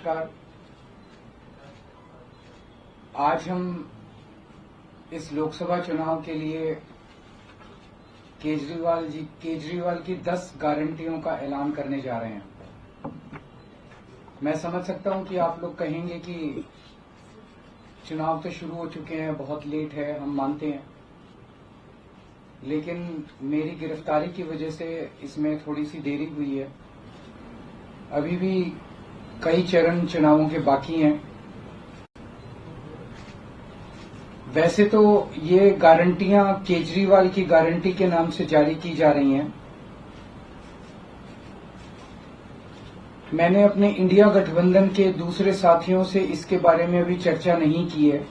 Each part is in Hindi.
नमस्कार। आज हम इस लोकसभा चुनाव के लिए केजरीवाल की 10 गारंटियों का ऐलान करने जा रहे हैं। मैं समझ सकता हूं कि आप लोग कहेंगे कि चुनाव तो शुरू हो चुके हैं, बहुत लेट है, हम मानते हैं, लेकिन मेरी गिरफ्तारी की वजह से इसमें थोड़ी सी देरी हुई है। अभी भी कई चरण चुनावों के बाकी हैं। वैसे तो ये गारंटियां केजरीवाल की गारंटी के नाम से जारी की जा रही हैं। मैंने अपने इंडिया गठबंधन के दूसरे साथियों से इसके बारे में अभी चर्चा नहीं की है,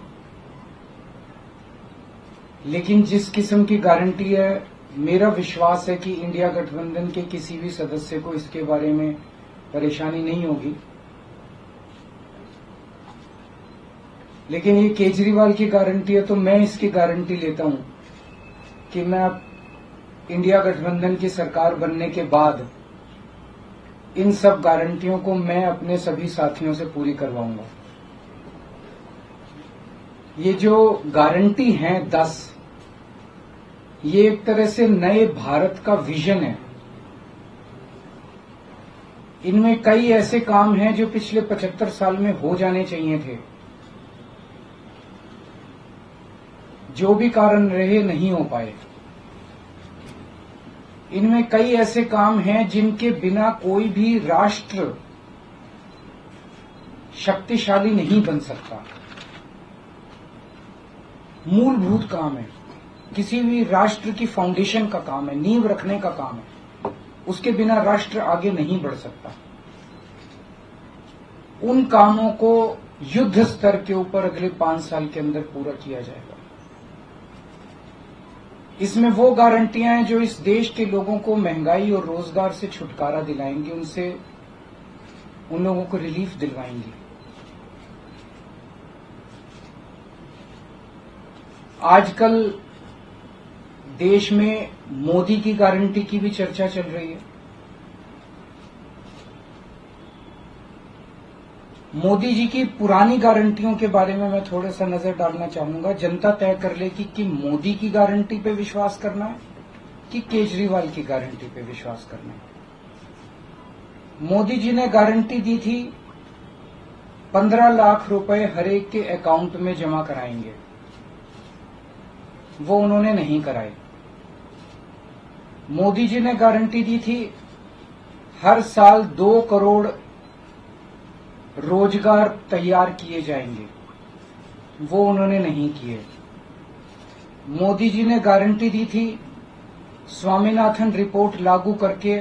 लेकिन जिस किस्म की गारंटी है, मेरा विश्वास है कि इंडिया गठबंधन के किसी भी सदस्य को इसके बारे में परेशानी नहीं होगी। लेकिन ये केजरीवाल की गारंटी है, तो मैं इसकी गारंटी लेता हूं कि मैं इंडिया गठबंधन की सरकार बनने के बाद इन सब गारंटियों को मैं अपने सभी साथियों से पूरी करवाऊंगा। ये जो गारंटी हैं 10, ये एक तरह से नए भारत का विजन है। इनमें कई ऐसे काम हैं जो पिछले 75 साल में हो जाने चाहिए थे, जो भी कारण रहे नहीं हो पाए। इनमें कई ऐसे काम हैं जिनके बिना कोई भी राष्ट्र शक्तिशाली नहीं बन सकता। मूलभूत काम है, किसी भी राष्ट्र की फाउंडेशन का काम है, नींव रखने का काम है। उसके बिना राष्ट्र आगे नहीं बढ़ सकता। उन कामों को युद्ध स्तर के ऊपर अगले 5 साल के अंदर पूरा किया जाएगा। इसमें वो गारंटियां हैं जो इस देश के लोगों को महंगाई और रोजगार से छुटकारा दिलाएंगी, उन लोगों को रिलीफ दिलवाएंगी। आजकल देश में मोदी की गारंटी की भी चर्चा चल रही है। मोदी जी की पुरानी गारंटियों के बारे में मैं थोड़ा सा नजर डालना चाहूंगा। जनता तय कर लेगी कि मोदी की गारंटी पे विश्वास करना है कि केजरीवाल की गारंटी पे विश्वास करना है। मोदी जी ने गारंटी दी थी 15 लाख रुपए हर एक के अकाउंट में जमा कराएंगे, वो उन्होंने नहीं कराए। मोदी जी ने गारंटी दी थी हर साल 2 करोड़ रोजगार तैयार किए जाएंगे, वो उन्होंने नहीं किए। मोदी जी ने गारंटी दी थी स्वामीनाथन रिपोर्ट लागू करके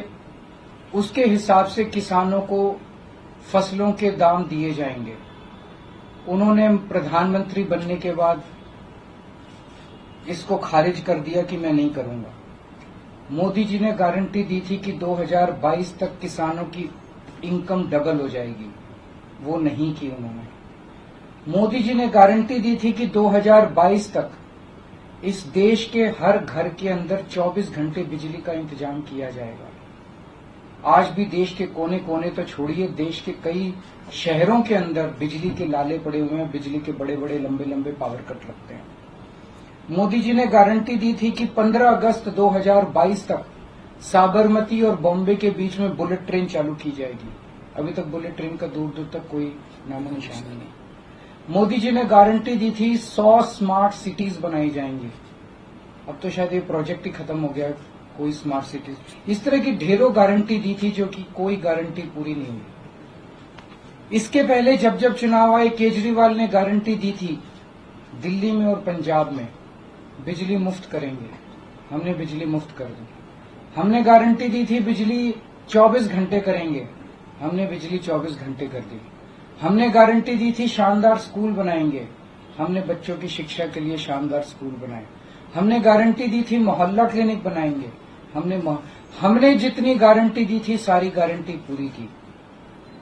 उसके हिसाब से किसानों को फसलों के दाम दिए जाएंगे, उन्होंने प्रधानमंत्री बनने के बाद इसको खारिज कर दिया कि मैं नहीं करूंगा। मोदी जी ने गारंटी दी थी कि 2022 तक किसानों की इनकम डबल हो जाएगी, वो नहीं की उन्होंने। मोदी जी ने गारंटी दी थी कि 2022 तक इस देश के हर घर के अंदर 24 घंटे बिजली का इंतजाम किया जाएगा। आज भी देश के कोने कोने तो छोड़िए, देश के कई शहरों के अंदर बिजली के लाले पड़े हुए हैं, बिजली के बड़े बड़े लंबे लंबे पावर कट लगते हैं। मोदी जी ने गारंटी दी थी कि 15 अगस्त 2022 तक साबरमती और बॉम्बे के बीच में बुलेट ट्रेन चालू की जाएगी। अभी तक बुलेट ट्रेन का दूर दूर तक कोई नामो निशान नहीं। मोदी जी ने गारंटी दी थी 100 स्मार्ट सिटीज बनाई जाएंगी। अब तो शायद ये प्रोजेक्ट ही खत्म हो गया, कोई स्मार्ट सिटीज। इस तरह की ढेरों गारंटी दी थी, जो कि कोई गारंटी पूरी नहीं हुई। इसके पहले जब जब चुनाव आए, केजरीवाल ने गारंटी दी थी दिल्ली में और पंजाब में बिजली मुफ्त करेंगे, हमने बिजली मुफ्त कर दी। हमने गारंटी दी थी बिजली 24 घंटे करेंगे, हमने बिजली 24 घंटे कर दी। हमने गारंटी दी थी शानदार स्कूल बनाएंगे, हमने बच्चों की शिक्षा के लिए शानदार स्कूल बनाए। हमने गारंटी दी थी मोहल्ला क्लिनिक बनाएंगे, हमने जितनी गारंटी दी थी सारी गारंटी पूरी की।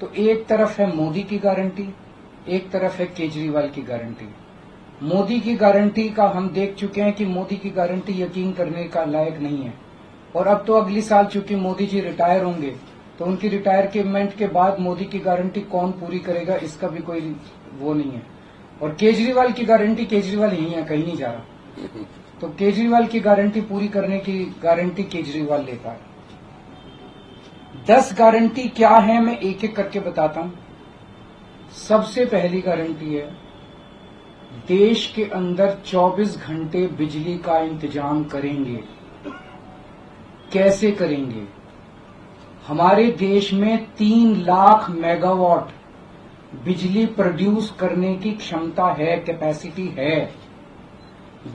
तो एक तरफ है मोदी की गारंटी, एक तरफ है केजरीवाल की गारंटी। मोदी की गारंटी का हम देख चुके हैं कि मोदी की गारंटी यकीन करने का लायक नहीं है। और अब तो अगली साल चूंकि मोदी जी रिटायर होंगे, तो उनकी रिटायरमेंट के बाद मोदी की गारंटी कौन पूरी करेगा, इसका भी कोई वो नहीं है। और केजरीवाल की गारंटी, केजरीवाल यही है, कहीं नहीं जा रहा, तो केजरीवाल की गारंटी पूरी करने की गारंटी केजरीवाल लेता है। 10 गारंटी क्या है मैं एक एक करके बताता हूं। सबसे पहली गारंटी है, देश के अंदर 24 घंटे बिजली का इंतजाम करेंगे। कैसे करेंगे? हमारे देश में 3 लाख मेगावाट बिजली प्रोड्यूस करने की क्षमता है, कैपेसिटी है।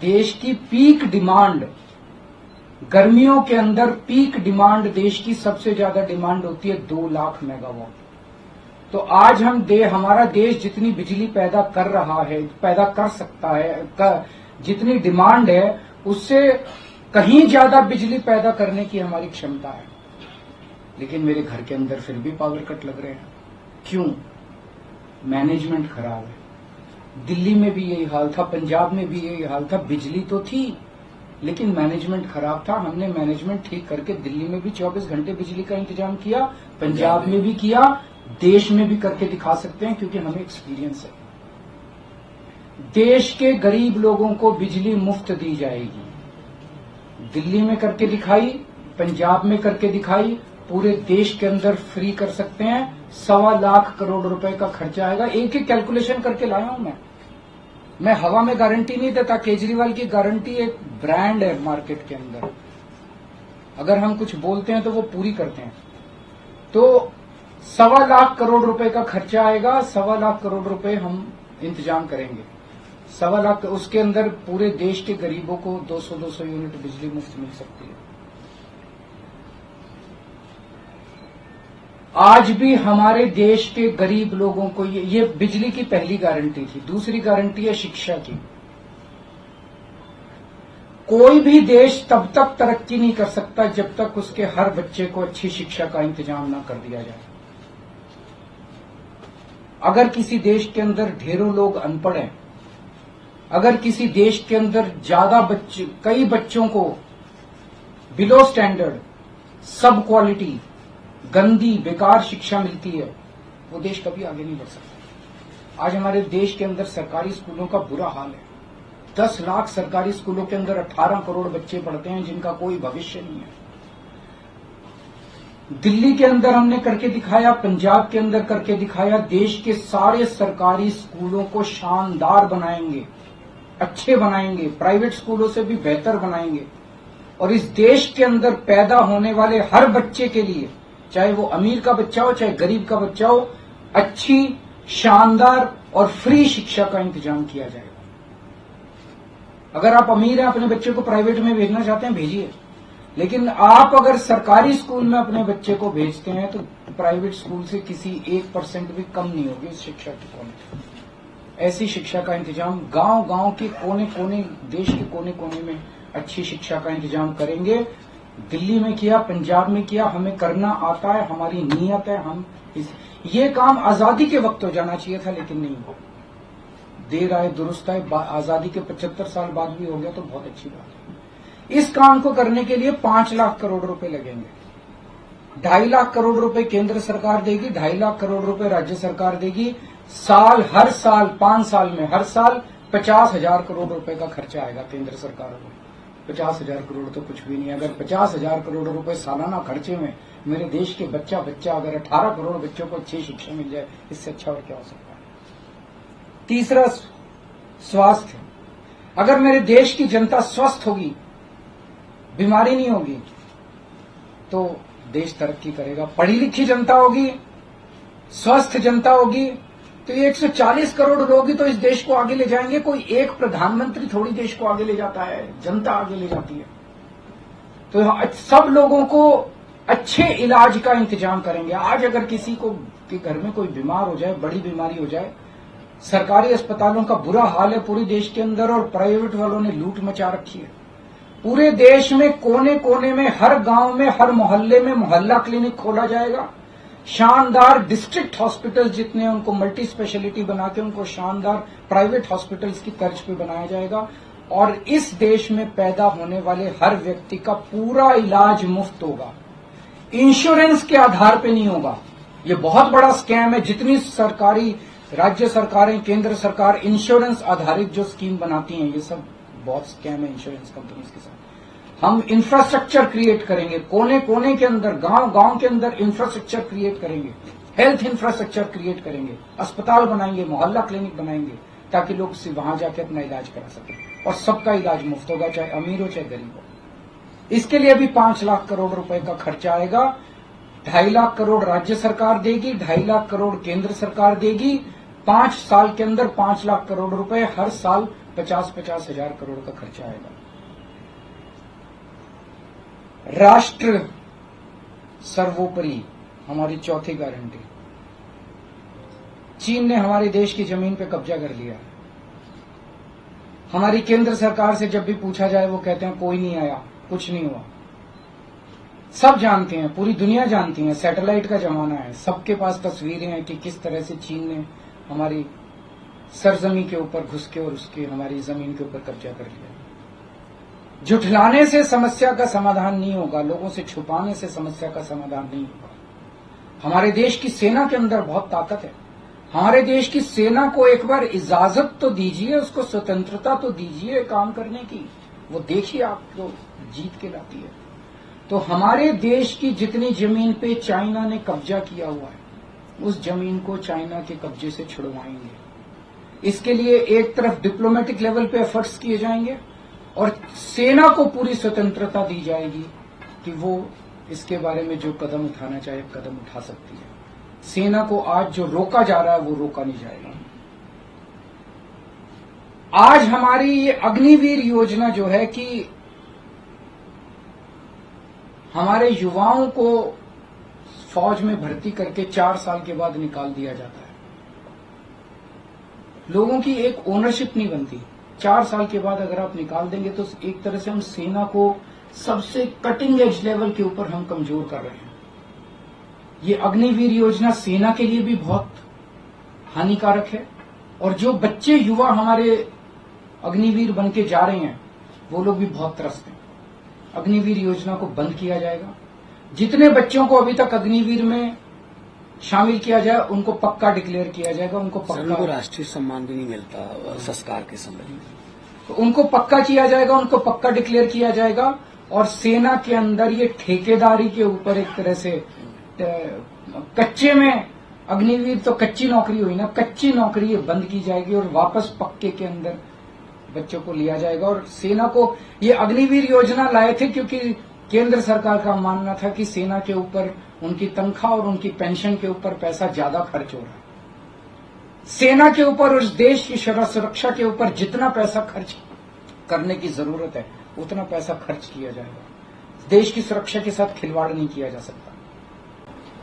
देश की पीक डिमांड, गर्मियों के अंदर पीक डिमांड देश की सबसे ज्यादा डिमांड होती है 2 लाख मेगावाट। तो आज हमारा देश जितनी बिजली पैदा कर रहा है, पैदा कर सकता है, जितनी डिमांड है उससे कहीं ज्यादा बिजली पैदा करने की हमारी क्षमता है। लेकिन मेरे घर के अंदर फिर भी पावर कट लग रहे हैं। क्यों? मैनेजमेंट खराब है। दिल्ली में भी यही हाल था, पंजाब में भी यही हाल था। बिजली तो थी लेकिन मैनेजमेंट खराब था। हमने मैनेजमेंट ठीक करके दिल्ली में भी 24 घंटे बिजली का इंतजाम किया, पंजाब में भी किया, देश में भी करके दिखा सकते हैं क्योंकि हमें एक्सपीरियंस है। देश के गरीब लोगों को बिजली मुफ्त दी जाएगी। दिल्ली में करके दिखाई, पंजाब में करके दिखाई, पूरे देश के अंदर फ्री कर सकते हैं। 1.25 लाख करोड़ रुपए का खर्चा आएगा। एक एक कैलकुलेशन करके लाया हूं मैं हवा में गारंटी नहीं देता। केजरीवाल की गारंटी एक ब्रांड है मार्केट के अंदर। अगर हम कुछ बोलते हैं तो वो पूरी करते हैं। तो 1.25 लाख करोड़ रुपए का खर्चा आएगा। 1.25 लाख करोड़ रुपए हम इंतजाम करेंगे। 1.25 लाख, उसके अंदर पूरे देश के गरीबों को 200 यूनिट बिजली मुफ्त मिल सकती है। आज भी हमारे देश के गरीब लोगों को ये बिजली की पहली गारंटी थी। दूसरी गारंटी है शिक्षा की। कोई भी देश तब तक तरक्की नहीं कर सकता जब तक उसके हर बच्चे को अच्छी शिक्षा का इंतजाम ना कर दिया जाए। अगर किसी देश के अंदर ढेरों लोग अनपढ़ हैं, अगर किसी देश के अंदर कई बच्चों को बिलो स्टैंडर्ड, सब क्वालिटी, गंदी बेकार शिक्षा मिलती है, वो देश कभी आगे नहीं बढ़ सकता। आज हमारे देश के अंदर सरकारी स्कूलों का बुरा हाल है। 10 लाख सरकारी स्कूलों के अंदर 18 करोड़ बच्चे पढ़ते हैं जिनका कोई भविष्य नहीं है। दिल्ली के अंदर हमने करके दिखाया, पंजाब के अंदर करके दिखाया। देश के सारे सरकारी स्कूलों को शानदार बनाएंगे, अच्छे बनाएंगे, प्राइवेट स्कूलों से भी बेहतर बनाएंगे। और इस देश के अंदर पैदा होने वाले हर बच्चे के लिए, चाहे वो अमीर का बच्चा हो चाहे गरीब का बच्चा हो, अच्छी, शानदार और फ्री शिक्षा का इंतजाम किया जाएगा। अगर आप अमीर हैं, अपने बच्चे को प्राइवेट में भेजना चाहते हैं, भेजिए। लेकिन आप अगर सरकारी स्कूल में अपने बच्चे को भेजते हैं तो प्राइवेट स्कूल से किसी 1% भी कम नहीं होगी इस शिक्षा की क्वालिटी। ऐसी शिक्षा का इंतजाम गांव-गांव के कोने-कोने, देश के कोने-कोने में अच्छी शिक्षा का इंतजाम करेंगे। दिल्ली में किया, पंजाब में किया, हमें करना आता है, हमारी नीयत है। ये काम आजादी के वक्त हो जाना चाहिए था लेकिन नहीं हुआ। देर आए दुरुस्त आए, आजादी के 75 साल बाद भी हो गया तो बहुत अच्छी बात है। इस काम को करने के लिए 5 लाख करोड़ रुपए लगेंगे। 2.5 लाख करोड़ रुपए केंद्र सरकार देगी, 2.5 लाख करोड़ रुपए राज्य सरकार देगी। हर साल 5 साल में हर साल 50,000 करोड़ रुपए का खर्चा आएगा केंद्र सरकार को। 50,000 करोड़ तो कुछ भी नहीं। अगर 50,000 करोड़ रुपए सालाना खर्चे में मेरे देश के बच्चा अगर 18 करोड़ बच्चों को अच्छी शिक्षा मिल जाए, इससे अच्छा और क्या हो सकता है। तीसरा, स्वास्थ्य। अगर मेरे देश की जनता स्वस्थ होगी, बीमारी नहीं होगी, तो देश तरक्की करेगा। पढ़ी लिखी जनता होगी, स्वस्थ जनता होगी, तो ये 140 करोड़ लोग ही तो इस देश को आगे ले जाएंगे। कोई एक प्रधानमंत्री थोड़ी देश को आगे ले जाता है, जनता आगे ले जाती है। तो सब लोगों को अच्छे इलाज का इंतजाम करेंगे। आज अगर किसी को के घर में कोई बीमार हो जाए, बड़ी बीमारी हो जाए, सरकारी अस्पतालों का बुरा हाल है पूरे देश के अंदर और प्राइवेट वालों ने लूट मचा रखी है। पूरे देश में कोने कोने में, हर गांव में, हर मोहल्ले में मोहल्ला क्लिनिक खोला जाएगा। शानदार डिस्ट्रिक्ट हॉस्पिटल्स जितने, उनको मल्टी स्पेशलिटी बना के उनको शानदार प्राइवेट हॉस्पिटल्स की तर्ज पे बनाया जाएगा। और इस देश में पैदा होने वाले हर व्यक्ति का पूरा इलाज मुफ्त होगा। इंश्योरेंस के आधार पे नहीं होगा। ये बहुत बड़ा स्कैम है। जितनी सरकारी, राज्य सरकारें, केंद्र सरकार इंश्योरेंस आधारित जो स्कीम बनाती हैं, ये सब बहुत स्कैम है इंश्योरेंस कंपनीज के साथ। हम इंफ्रास्ट्रक्चर क्रिएट करेंगे, कोने कोने के अंदर, गांव गांव के अंदर इंफ्रास्ट्रक्चर क्रिएट करेंगे, हेल्थ इंफ्रास्ट्रक्चर क्रिएट करेंगे, अस्पताल बनाएंगे, मोहल्ला क्लिनिक बनाएंगे, ताकि लोग वहां जाके अपना इलाज करा सकें। और सबका इलाज मुफ्त होगा, चाहे अमीर हो चाहे गरीब हो। इसके लिए भी 5 लाख करोड़ रुपए का खर्चा आएगा। 2.5 लाख करोड़ राज्य सरकार देगी, 2.5 लाख करोड़ केंद्र सरकार देगी। 5 साल के अंदर 5 लाख करोड़ रुपए, हर साल 50-50 हजार करोड़ का खर्चा आएगा। राष्ट्र सर्वोपरि, हमारी चौथी गारंटी। चीन ने हमारे देश की जमीन पे कब्जा कर लिया है। हमारी केंद्र सरकार से जब भी पूछा जाए, वो कहते हैं कोई नहीं आया, कुछ नहीं हुआ। सब जानते हैं, पूरी दुनिया जानती है, सैटेलाइट का जमाना है, सबके पास तस्वीरें हैं कि किस तरह से चीन ने हमारी सरजमी के ऊपर घुस के और उसके हमारी जमीन के ऊपर कब्जा कर लिया। झुठलाने से समस्या का समाधान नहीं होगा, लोगों से छुपाने से समस्या का समाधान नहीं होगा। हमारे देश की सेना के अंदर बहुत ताकत है। हमारे देश की सेना को एक बार इजाजत तो दीजिए, उसको स्वतंत्रता तो दीजिए काम करने की। वो देखिए आपको जीत के लाती है। तो हमारे देश की जितनी जमीन पे चाइना ने कब्जा किया हुआ है, उस जमीन को चाइना के कब्जे से छुड़वाएंगे। इसके लिए एक तरफ डिप्लोमेटिक लेवल पे एफर्ट्स किए जाएंगे और सेना को पूरी स्वतंत्रता दी जाएगी कि वो इसके बारे में जो कदम उठाना चाहे कदम उठा सकती है। सेना को आज जो रोका जा रहा है वो रोका नहीं जाएगा। आज हमारी ये अग्निवीर योजना जो है कि हमारे युवाओं को फौज में भर्ती करके 4 साल के बाद निकाल दिया जाता है। लोगों की एक ओनरशिप नहीं बनती। 4 साल के बाद अगर आप निकाल देंगे तो एक तरह से हम सेना को सबसे कटिंग एज लेवल के ऊपर हम कमजोर कर रहे हैं। ये अग्निवीर योजना सेना के लिए भी बहुत हानिकारक है और जो बच्चे युवा हमारे अग्निवीर बन के जा रहे हैं वो लोग भी बहुत त्रस्त हैं। अग्निवीर योजना को बंद किया जाएगा। जितने बच्चों को अभी तक अग्निवीर में शामिल किया जाए उनको पक्का डिक्लेयर किया जाएगा। उनको राष्ट्रीय सम्मान भी नहीं मिलता संस्कार के समय, तो उनको पक्का किया जाएगा, उनको पक्का डिक्लेयर किया जाएगा। और सेना के अंदर ये ठेकेदारी के ऊपर एक तरह से कच्चे में अग्निवीर तो कच्ची नौकरी हुई ना, कच्ची नौकरी ये बंद की जाएगी और वापस पक्के के अंदर बच्चों को लिया जाएगा। और सेना को ये अग्निवीर योजना लाए थे क्योंकि केंद्र सरकार का मानना था कि सेना के ऊपर उनकी तनख्वाह और उनकी पेंशन के ऊपर पैसा ज्यादा खर्च हो रहा है। सेना के ऊपर और इस देश की सुरक्षा के ऊपर जितना पैसा खर्च करने की जरूरत है उतना पैसा खर्च किया जाएगा। देश की सुरक्षा के साथ खिलवाड़ नहीं किया जा सकता।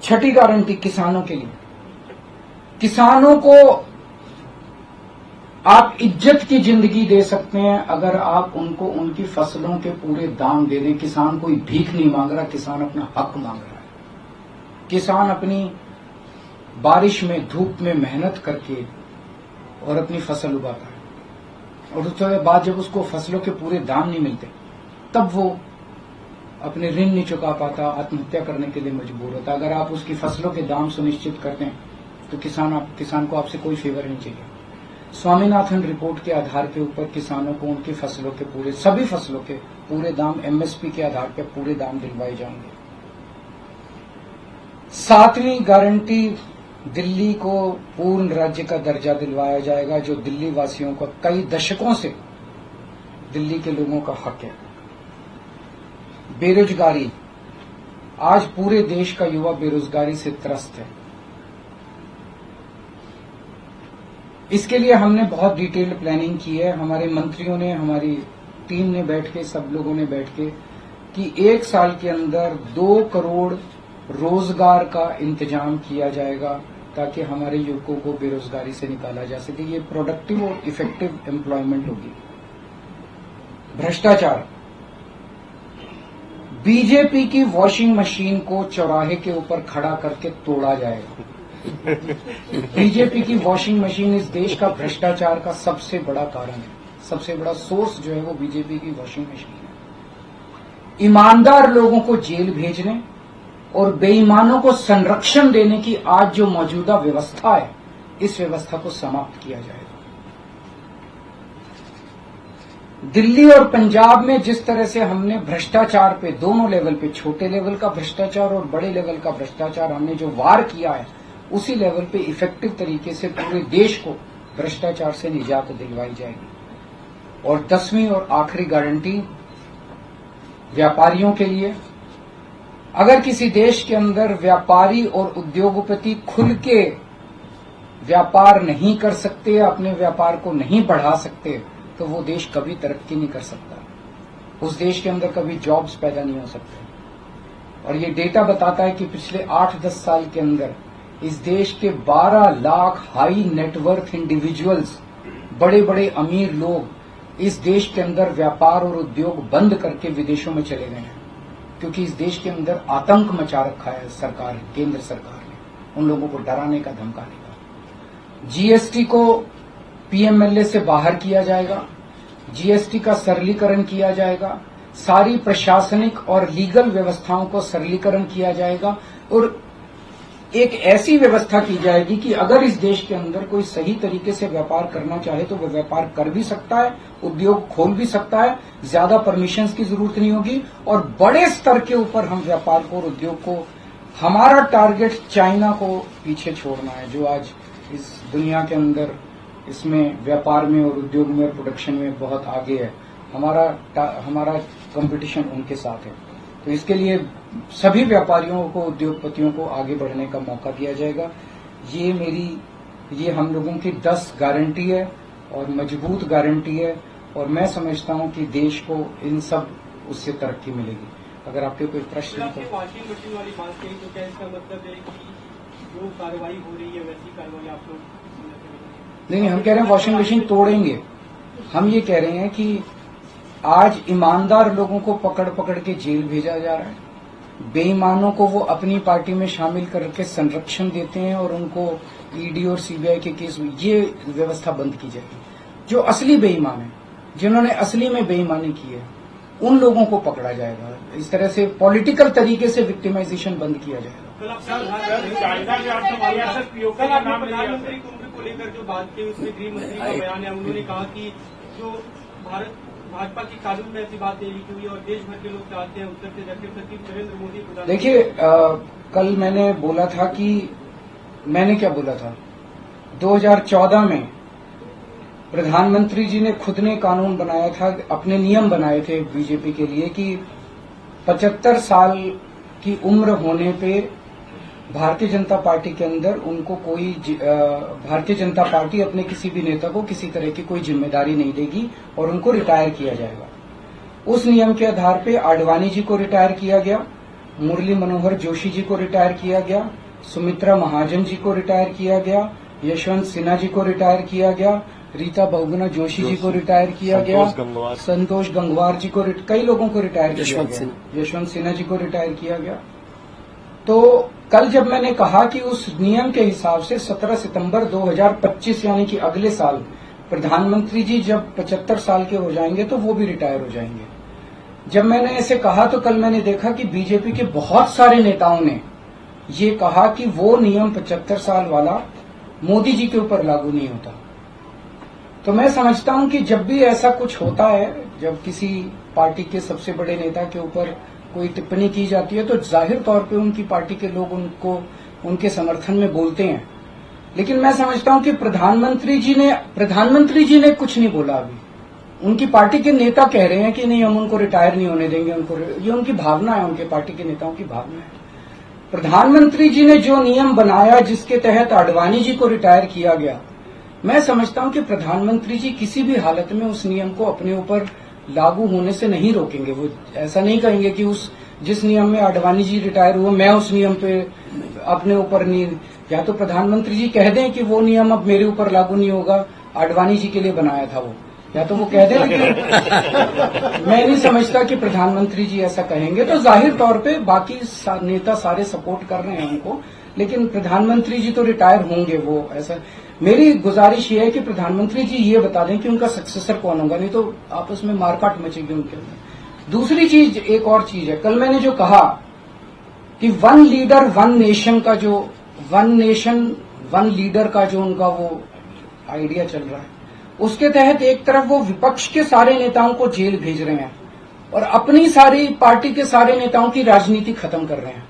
छठी गारंटी किसानों के लिए। किसानों को आप इज्जत की जिंदगी दे सकते हैं अगर आप उनको उनकी फसलों के पूरे दाम दे दें। किसान कोई भीख नहीं मांग रहा, किसान अपना हक मांग रहा है। किसान अपनी बारिश में, धूप में मेहनत करके और अपनी फसल उगाता है और उसके बाद जब उसको फसलों के पूरे दाम नहीं मिलते तब वो अपने ऋण नहीं चुका पाता, आत्महत्या करने के लिए मजबूर होता। अगर आप उसकी फसलों के दाम सुनिश्चित करते हैं तो किसान को आपसे कोई फेवर नहीं चाहिए। स्वामीनाथन रिपोर्ट के आधार के ऊपर किसानों को उनकी फसलों के सभी फसलों के पूरे दाम एमएसपी के आधार पर पूरे दाम दिलवाए जाएंगे। 7वीं गारंटी, दिल्ली को पूर्ण राज्य का दर्जा दिलवाया जाएगा, जो दिल्ली वासियों का कई दशकों से दिल्ली के लोगों का हक है। बेरोजगारी, आज पूरे देश का युवा बेरोजगारी से त्रस्त है। इसके लिए हमने बहुत डिटेल्ड प्लानिंग की है। हमारे मंत्रियों ने, हमारी टीम ने बैठ के, सब लोगों ने बैठ के कि 1 साल के अंदर 2 करोड़ रोजगार का इंतजाम किया जाएगा ताकि हमारे युवकों को बेरोजगारी से निकाला जा सके। ये प्रोडक्टिव और इफेक्टिव एम्प्लॉयमेंट होगी। भ्रष्टाचार, बीजेपी की वॉशिंग मशीन को चौराहे के ऊपर खड़ा करके तोड़ा जाएगा। बीजेपी की वॉशिंग मशीन इस देश का भ्रष्टाचार का सबसे बड़ा कारण है। सबसे बड़ा सोर्स जो है वो बीजेपी की वॉशिंग मशीन है। ईमानदार लोगों को जेल भेजने और बेईमानों को संरक्षण देने की आज जो मौजूदा व्यवस्था है, इस व्यवस्था को समाप्त किया जाएगा। दिल्ली और पंजाब में जिस तरह से हमने भ्रष्टाचार पे दोनों लेवल पे, छोटे लेवल का भ्रष्टाचार और बड़े लेवल का भ्रष्टाचार, हमने जो वार किया है, उसी लेवल पे इफेक्टिव तरीके से पूरे देश को भ्रष्टाचार से निजात दिलवाई जाएगी। और 10वीं और आखिरी गारंटी व्यापारियों के लिए, अगर किसी देश के अंदर व्यापारी और उद्योगपति खुल के व्यापार नहीं कर सकते, अपने व्यापार को नहीं बढ़ा सकते, तो वो देश कभी तरक्की नहीं कर सकता। उस देश के अंदर कभी जॉब्स पैदा नहीं हो सकते। और ये डेटा बताता है कि पिछले 8-10 साल के अंदर इस देश के 12 लाख हाई नेटवर्थ इंडिविजुअल्स, बड़े बड़े अमीर लोग इस देश के अंदर व्यापार और उद्योग बंद करके विदेशों में चले गए हैं, क्योंकि इस देश के अंदर आतंक मचा रखा है सरकार, केंद्र सरकार ने, उन लोगों को डराने का, धमकाने का। जीएसटी को पीएमएलए से बाहर किया जाएगा, जीएसटी का सरलीकरण किया जाएगा, सारी प्रशासनिक और लीगल व्यवस्थाओं को सरलीकरण किया जाएगा और एक ऐसी व्यवस्था की जाएगी कि अगर इस देश के अंदर कोई सही तरीके से व्यापार करना चाहे तो वह व्यापार कर भी सकता है, उद्योग खोल भी सकता है, ज्यादा परमिशंस की जरूरत नहीं होगी और बड़े स्तर के ऊपर हम व्यापार को और उद्योग को, हमारा टारगेट चाइना को पीछे छोड़ना है, जो आज इस दुनिया के अंदर इसमें व्यापार में और उद्योग में और प्रोडक्शन में बहुत आगे है। हमारा कंपटीशन उनके साथ है। तो इसके लिए सभी व्यापारियों को, उद्योगपतियों को आगे बढ़ने का मौका दिया जाएगा। ये हम लोगों की 10 गारंटी है और मजबूत गारंटी है और मैं समझता हूं कि देश को इन सब उससे तरक्की मिलेगी। अगर आपके कोई प्रश्न है तो। वॉशिंग मशीन वाली बात कही तो क्या इसका मतलब है कि जो कार्रवाई हो रही है वैसी कार्रवाई आप लोग नहीं, हम कह रहे हैं वॉशिंग मशीन तोड़ेंगे। हम ये कह रहे हैं कि आज ईमानदार लोगों को पकड़ पकड़ के जेल भेजा जा रहा है, बेईमानों को वो अपनी पार्टी में शामिल करके संरक्षण देते हैं और उनको ईडी और सीबीआई के केस में, ये व्यवस्था बंद की जाएगी। जो असली बेईमान है, जिन्होंने असली में बेईमानी की है, उन लोगों को पकड़ा जाएगा। इस तरह से पॉलिटिकल तरीके से विक्टिमाइजेशन बंद किया जाएगा। प्रधानमंत्री कुंभ को लेकर जो बात की उसमें गृह मंत्री का बयान है, उन्होंने कहा कि जो भाजपा की कानून में ऐसी बात नहीं लिखी हुई और देश भर के लोग चाहते हैं उत्तर से दक्षिण सचिव नरेंद्र मोदी। देखिए, कल मैंने बोला था कि मैंने क्या बोला था, 2014 में प्रधानमंत्री जी ने खुद ने कानून बनाया था, अपने नियम बनाए थे बीजेपी के लिए कि 75 साल की उम्र होने पे भारतीय जनता पार्टी के अंदर उनको कोई भारतीय जनता पार्टी अपने किसी भी नेता को किसी तरह की कोई जिम्मेदारी नहीं देगी और उनको रिटायर किया जाएगा। उस नियम के आधार पे आडवाणी जी को रिटायर किया गया, मुरली मनोहर जोशी जी को रिटायर किया गया, सुमित्रा महाजन जी को रिटायर किया गया, यशवंत सिन्हा जी को रिटायर किया गया, रीता बहुगुणा जोशी जी को रिटायर किया गया, संतोष गंगवार जी को, कई लोगों को रिटायर किया गया, यशवंत सिन्हा जी को रिटायर किया गया। तो कल जब मैंने कहा कि उस नियम के हिसाब से 17 सितंबर 2025 यानी कि अगले साल प्रधानमंत्री जी जब 75 साल के हो जाएंगे तो वो भी रिटायर हो जाएंगे। जब मैंने ऐसे कहा तो कल मैंने देखा कि बीजेपी के बहुत सारे नेताओं ने ये कहा कि वो नियम 75 साल वाला मोदी जी के ऊपर लागू नहीं होता। तो मैं समझता हूं कि जब भी ऐसा कुछ होता है, जब किसी पार्टी के सबसे बड़े नेता के ऊपर कोई टिप्पणी की जाती है तो जाहिर तौर पे उनकी पार्टी के लोग उनको उनके समर्थन में बोलते हैं। लेकिन मैं समझता हूं कि प्रधानमंत्री जी ने कुछ नहीं बोला। अभी उनकी पार्टी के नेता कह रहे हैं कि नहीं, हम उनको रिटायर नहीं होने देंगे, ये उनकी भावना है, उनके पार्टी के नेताओं की भावना है। प्रधानमंत्री जी ने जो नियम बनाया जिसके तहत आडवाणी जी को रिटायर किया गया, मैं समझता हूं कि प्रधानमंत्री जी किसी भी हालत में उस नियम को अपने ऊपर लागू होने से नहीं रोकेंगे। वो ऐसा नहीं कहेंगे कि जिस नियम में आडवाणी जी रिटायर हुए मैं उस नियम पे अपने ऊपर नहीं, या तो प्रधानमंत्री जी कह दें कि वो नियम अब मेरे ऊपर लागू नहीं होगा, आडवाणी जी के लिए बनाया था वो, या तो वो कह दें कि मैं नहीं समझता कि प्रधानमंत्री जी ऐसा कहेंगे। तो जाहिर तौर पे बाकी नेता सारे सपोर्ट कर रहे हैं उनको, लेकिन प्रधानमंत्री जी तो रिटायर होंगे। वो ऐसा, मेरी गुजारिश ये है कि प्रधानमंत्री जी ये बता दें कि उनका सक्सेसर कौन होगा, नहीं तो आपस में मारकाट मचेगी उनके अंदर। दूसरी चीज, एक और चीज है, कल मैंने जो कहा कि वन लीडर वन नेशन का जो वन नेशन वन लीडर का जो उनका वो आइडिया चल रहा है, उसके तहत एक तरफ वो विपक्ष के सारे नेताओं को जेल भेज रहे हैं और अपनी सारी पार्टी के सारे नेताओं की राजनीति खत्म कर रहे हैं।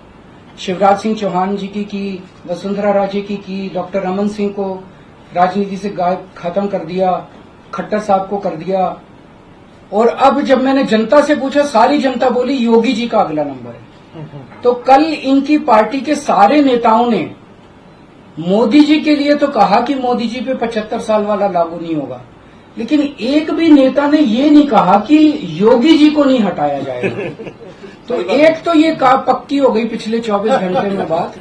शिवराज सिंह चौहान जी की, वसुंधरा राजे की, डॉक्टर रमन सिंह को राजनीति से गायब खत्म कर दिया, खट्टर साहब को कर दिया। और अब जब मैंने जनता से पूछा, सारी जनता बोली योगी जी का अगला नंबर है। तो कल इनकी पार्टी के सारे नेताओं ने मोदी जी के लिए तो कहा कि मोदी जी पे 75 साल वाला लागू नहीं होगा, लेकिन एक भी नेता ने ये नहीं कहा कि योगी जी को नहीं हटाया जाएगा। तो एक तो ये पक्की हो गई पिछले 24 घंटे में बात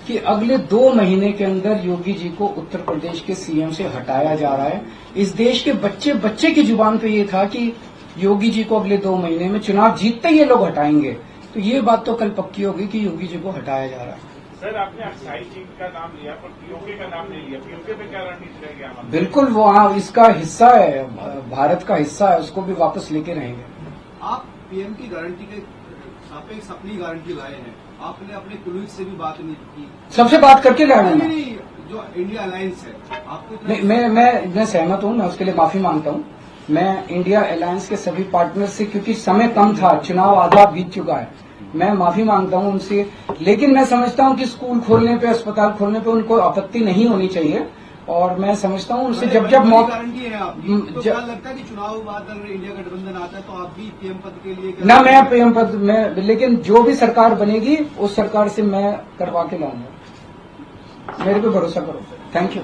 कि अगले 2 महीने के अंदर योगी जी को उत्तर प्रदेश के सीएम से हटाया जा रहा है। इस देश के बच्चे बच्चे की जुबान पे ये था कि योगी जी को अगले 2 महीने में चुनाव जीतते ये लोग हटाएंगे। तो ये बात तो कल पक्की हो गई कि योगी जी को हटाया जा रहा है। सर, आपने अक्साई जी का नाम लिया पर पीओके का नाम नहीं लिया। पीओके पे क्या रणनीति रहेगी हमारी? बिल्कुल, वो इसका हिस्सा है, भारत का हिस्सा है, उसको भी वापस लेके रहेंगे। आप पीएम की गारंटी के सापेक्ष अपनी गारंटी लाए हैं, आपने अपने कुलीग से भी बात नहीं की। सबसे बात करके लाया हूं। नहीं, जो इंडिया अलायंस है आपको नहीं, मैं सहमत हूं, मैं उसके लिए माफी मांगता हूं। मैं इंडिया अलायंस के सभी पार्टनर से, क्योंकि समय कम था, चुनाव आधा बीत चुका है, मैं माफी मांगता हूं उनसे। लेकिन मैं समझता हूं कि स्कूल खोलने पे, अस्पताल खोलने पे उनको आपत्ति नहीं होनी चाहिए और मैं समझता हूं उनसे जब गारंटी है आपकी, तो क्या लगता है कि चुनाव बाद अगर इंडिया गठबंधन आता है तो आप भी पीएम पद के लिए ना, मैं पीएम पद में, लेकिन जो भी सरकार बनेगी उस सरकार से मैं करवा के लाऊंगा। मेरे पे भरोसा करो। Thank you.